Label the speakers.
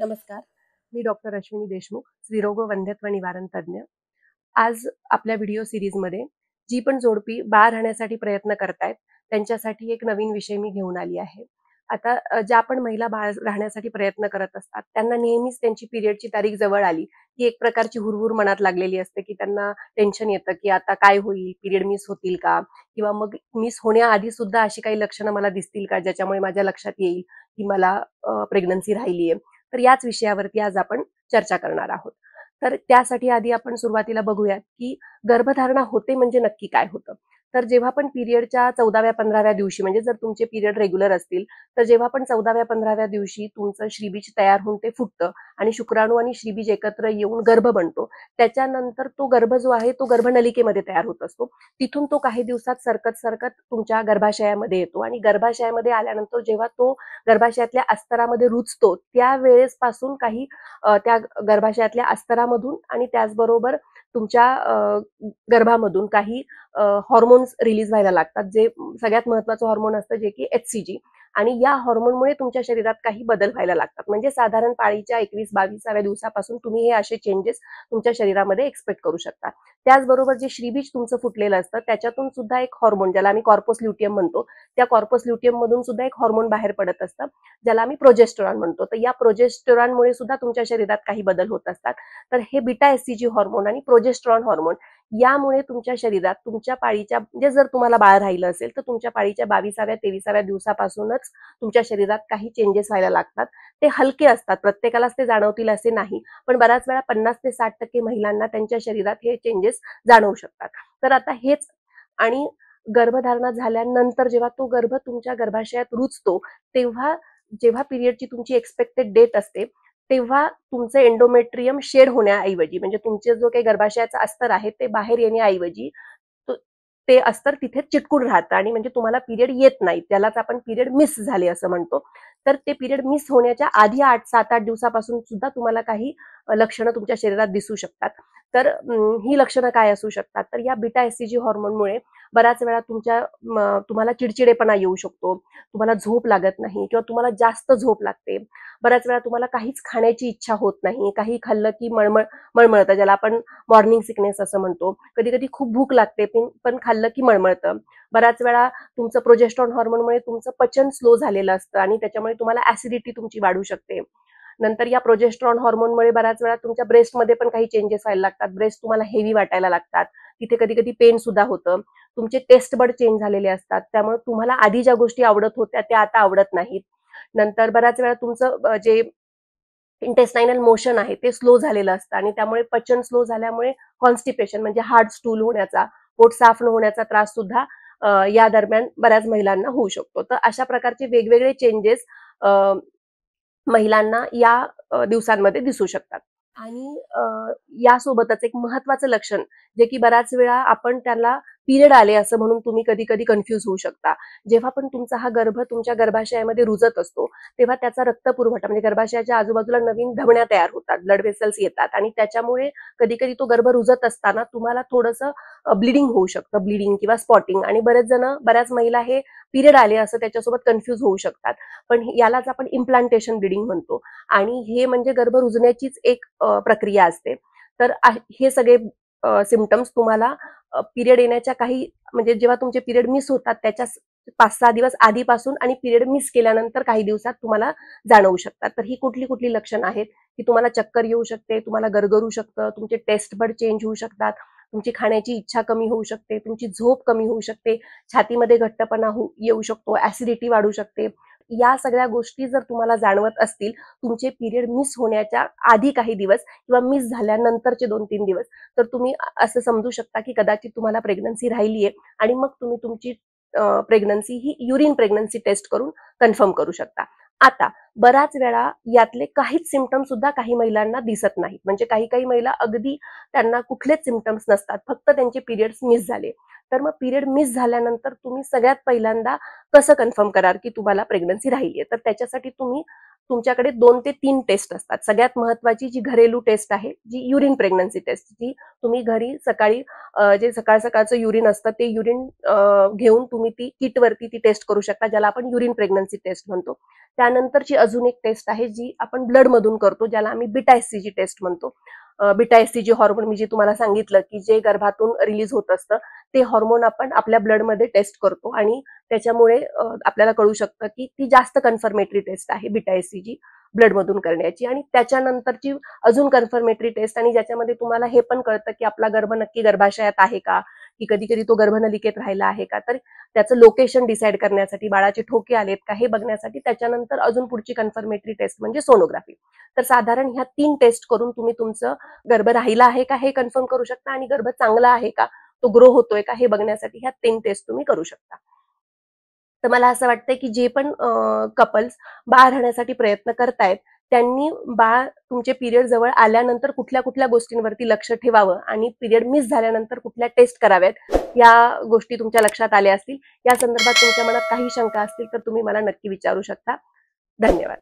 Speaker 1: नमस्कार. मी डॉक्टर अश्विनी देशमुख, स्त्रीरोग व वंध्यत्व निवारण तज्ञ. आज आपल्या व्हिडिओ सीरीजमध्ये जी पण जोडपी बाळ राहण्यासाठी प्रयत्न करतायत, त्यांच्यासाठी एक नवीन विषय मी घेऊन आली आहे. आता ज्या पण महिला बाळ राहण्यासाठी प्रयत्न करत असतात, त्यांना नेहमीच त्यांची पिरियडची तारीख जवळ आली, की एक प्रकारची हुरहूर मनात लागलेली असते, की त्यांना टेन्शन येतं, की आता काय होईल? पिरियड मिस होतील का? किंवा मग मिस होण्याआधी सुद्धा अशी काही लक्षणं मला दिसतील का, ज्याच्यामुळे माझ्या लक्षात येईल, की मला प्रेग्नन्सी राहिली आहे. तर याच विषयावरती आज आपण चर्चा करणार आहोत. तर त्यासाठी आधी आपण सुरुवातीला बघूयात, की गर्भधारणा होते म्हणजे नक्की काय होतं? तर जेव्हा पण पिरियडच्या 14व्या 15व्या दिवशी म्हणजे जर तुमचे पिरियड रेग्युलर असतील, तर जेव्हा पण 14व्या 15व्या दिवशी तुमचं श्रीबीज तयार होऊन ते फुटतं आणि शुक्राणू आणि श्रीबीज एकत्र येऊन गर्भ बनतो. त्याच्यानंतर तो गर्भ जो आहे तो गर्भनलिकेमध्ये तयार होत असतो. तिथून तो काही दिवसात सरकत तुमच्या गर्भाशयामध्ये येतो आणि गर्भाशयामध्ये आल्यानंतर जेव्हा तो गर्भाशयातल्या अस्तरामध्ये रुजतो त्यावेळेसपासून काही त्या गर्भाशयातल्या अस्तरामधून आणि त्याचबरोबर तुमच्या गर्भामधून काही हॉर्मोन्स रिलीज व्हायला लागतात, जे सगळ्यात महत्त्वाचं हॉर्मोन असतं जे की HCG. आणि या हॉर्मोनमुळे तुमच्या शरीरात काही बदल व्हायला लागतात. म्हणजे साधारण पाळीच्या 21-22व्या दिवसापासून तुम्ही हे असे चेंजेस तुमच्या शरीरामध्ये एक्सपेक्ट करू शकता. त्याचबरोबर जे श्रीबीज तुमचं फुटलेलं असतं त्याच्यातून सुद्धा एक हॉर्मोन, ज्याला आम्ही कॉर्पस ल्युटियम म्हणतो, त्या कॉर्पस ल्युटियम मधून सुद्धा एक हॉर्मोन बाहेर पडत असतं, ज्याला आम्ही प्रोजेस्टेरॉन म्हणतो. तर या प्रोजेस्टेरॉनमुळे सुद्धा तुमच्या शरीरात काही बदल होत असतात. तर हे बीटा HCG हॉर्मोन आणि प्रोजेस्टेरॉन हॉर्मोन यामुळे तुमच्या शरीरात तुमच्या पाळीच्या म्हणजे जर तुम्हाला बाळ राहिलं असेल तर तुमच्या पाळीच्या 22व्या 23व्या दिवसापासूनच तुमच्या शरीरात काही चेंजेस व्हायला लागतात. ते हलके असतात, प्रत्येकालाच ते जाणवतील असे नाही, पण बऱ्याच वेळा 50 ते 60% महिलांना त्यांच्या शरीरात हे चेंजेस जाणवू शकतात. तर आता हेच आणि गर्भधारणा झाल्यानंतर जेव्हा तो गर्भ तुमच्या गर्भाशयात रुजतो, तेव्हा जेव्हा पिरियडची तुमची एक्सपेक्टेड डेट असते, तेव्हा तुमचं एंडोमेट्रियम शेड होण्याऐवजी म्हणजे तुमचे जो काही गर्भाशयाचा अस्तर आहे ते बाहेर येण्याऐवजी ते अस्तर तिथे चिटकून राहतं आणि म्हणजे तुम्हाला पिरियड येत नाही. त्यालाच आपण पिरियड मिस झाले असं म्हणतो. तर ते पिरियड मिस होण्याच्या आधी 7-8 दिवसापासून सुद्धा तुम्हाला काही लक्षणं तुमच्या शरीरात दिसू शकतात. तर ही लक्षणं काय असू शकतात? तर या बीटा HCG हॉर्मोनमुळे बऱ्याच वेळा तुम्हाला चिडचिडेपणा येऊ शकतो, तुम्हाला झोप लागत नाही किंवा तुम्हाला जास्त झोप लागते. बऱ्याच वेळा तुम्हाला काहीच खाण्याची इच्छा होत नाही, काही खाल्लं की मळमळतं, ज्याला आपण मॉर्निंग सिकनेस असं म्हणतो. कधी कधी खूप भूक लागते पण खाल्लं की मळमळतं. बऱ्याच वेळा तुमचं प्रोजेस्टेरॉन हॉर्मोनमुळे तुमचं पचन स्लो झालेलं असतं आणि त्याच्यामुळे तुम्हाला ऍसिडिटी तुमची वाढू शकते. नंतर या प्रोजेस्टेरॉन हॉर्मोनमुळे बऱ्याच वेळा तुमच्या ब्रेस्टमध्ये पण काही चेंजेस व्हायला लागतात. ब्रेस्ट तुम्हाला हेवी वाटायला लागतात, तिथे कधी कधी पेन सुद्धा होतं. तुमचे टेस्ट बड चेंज झालेले असतात, त्यामुळे तुम्हाला आधी ज्या गोष्टी आवडत होत्या त्या आता आवडत नाहीत. नंतर बऱ्याच वेळा तुमचं जे इंटेस्टायनल मोशन आहे ते स्लो झालेलं असतं आणि त्यामुळे पचन स्लो झाल्यामुळे कॉन्स्टिपेशन म्हणजे हार्ड स्टूल होण्याचा, पोट साफ न होण्याचा त्रास सुद्धा या दरम्यान बऱ्याच महिलांना होऊ शकतो. तर अशा प्रकारचे वेगवेगळे चेंजेस महिलांना या दिवसांमध्ये दिसू शकतात. आणि यासोबतच एक महत्वाचं लक्षण जे की बऱ्याच वेळा आपण त्याला पिरियड आले असं म्हणून तुम्ही कधी कधी कन्फ्युज होऊ शकता. जेव्हा पण तुमचा हा गर्भ तुमच्या गर्भाशयामध्ये रुजत असतो, तेव्हा त्याचा रक्तपुरवठा म्हणजे गर्भाशयाच्या आजूबाजूला नवीन धमन्या तयार होतात, ब्लड वेसल्स येतात आणि त्याच्यामुळे कधी कधी तो गर्भ रुजत असताना तुम्हाला थोडंसं ब्लिडिंग होऊ शकतं, ब्लिडिंग किंवा स्पॉटिंग. आणि बऱ्याच महिला हे पिरियड आले असं त्याच्यासोबत कन्फ्युज होऊ शकतात, पण यालाच आपण इम्प्लांटेशन ब्लिडिंग म्हणतो. आणि हे म्हणजे गर्भ रुजण्याचीच एक प्रक्रिया असते. तर हे सगळे सिम्पटम्स तुम्हाला पिरियड येण्याच्या काही म्हणजे जेव्हा तुमचे पिरियड मिस होतात त्याच्या 5-6 दिवस आधीपासून आणि पिरियड मिस केल्यानंतर काही दिवसात तुम्हाला जाणवू शकतात. तर ही कुठली कुठली लक्षणं आहेत की तुम्हाला चक्कर येऊ शकते, तुम्हाला गरगरू शकतं, तुमचे टेस्ट बड चेंज होऊ शकतात, तुमची खाण्याची इच्छा कमी होऊ शकते, तुमची झोप कमी होऊ शकते, छातीमध्ये घट्टपणा येऊ शकतो, ऍसिडिटी वाढू शकते. या सगळ्या गोष्टी जर तुम्हाला जाणवत असतील तुमचे पिरियड मिस होण्याच्या आधी काही दिवस किंवा मिस झाल्यानंतरचे 2-3 दिवस, तर तुम्ही असं समजू शकता की कदाचित तुम्हाला प्रेग्नन्सी राहिली आहे आणि मग तुम्ही तुमची प्रेग्नन्सी ही युरिन प्रेग्नन्सी टेस्ट करून कन्फर्म करू शकता. आता बऱ्याच वेळा यातले काहीच सिम्पटम सुद्धा काही महिलांना दिसत नाहीत. म्हणजे काही महिला अगदी त्यांना कुठलेच सिम्पटम्स नसतात, फक्त त्यांचे पिरियड्स मिस झाले. तर मग पिरियड मिस झाल्यानंतर तुम्ही सगळ्यात पहिल्यांदा कसं कन्फर्म कराल की तुम्हाला प्रेग्नन्सी राहिली आहे? तर त्याच्यासाठी तुम्ही तुमच्याकडे 2 ते 3 टेस्ट असतात. सगळ्यात महत्त्वाची जी घरेलू टेस्ट आहे, जी युरिन प्रेग्नन्सी टेस्ट, जी तुम्ही घरी सकाळी जे सकाळचं युरिन असतं ते युरिन घेऊन तुम्ही ती किटवरती ती टेस्ट करू शकता, ज्याला आपण युरिन प्रेग्नन्सी टेस्ट म्हणतो. त्यानंतरची अजून एक टेस्ट आहे जी आपण ब्लडमधून करतो, ज्याला आम्ही बीटा एचसीजी टेस्ट म्हणतो. बीटा एचसीजी हॉर्मोन मी जे तुम्हाला सांगितलं की जे गर्भातून रिलीज होत असतं, ते हॉर्मोन आपण आपल्या ब्लडमध्ये टेस्ट करतो आणि त्याच्यामुळे आपल्याला कळू शकतं की ती जास्त कन्फर्मेटरी टेस्ट आहे बीटा एचसीजी ब्लडमधून करण्याची. आणि त्याच्यानंतरची अजून कन्फर्मेटरी टेस्ट, आणि ज्याच्यामध्ये तुम्हाला हे पण कळतं की आपला गर्भ नक्की गर्भाशयात आहे का, की कधी कधी तो गर्भनलिकेत राहिला आहे का, तर त्याचं लोकेशन डिसाईड करण्यासाठी, बाळाचे ठोके आलेत का हे बघण्यासाठी त्याच्यानंतर अजून पुढची कन्फर्मेटरी टेस्ट म्हणजे सोनोग्राफी. तर साधारण ह्या 3 टेस्ट करून तुम्ही तुमचं गर्भ राहिला आहे का हे कन्फर्म करू शकता, आणि गर्भ चांगला आहे का, तो ग्रो होतोय का हे बघण्यासाठी ह्या 3 टेस्ट तुम्ही करू शकता. तर मला असं वाटतंय की जे पण कपल्स बाळ राहण्यासाठी प्रयत्न करतायत, त्यांनी बाळ तुमचे पिरियड जवळ आल्यानंतर कुठल्या कुठल्या गोष्टींवरती लक्ष ठेवावं आणि पिरियड मिस झाल्यानंतर कुठल्या टेस्ट कराव्यात, या गोष्टी तुमच्या लक्षात आल्या असतील. या संदर्भात तुमच्या मनात काही शंका असतील तर तुम्ही मला नक्की विचारू शकता. धन्यवाद.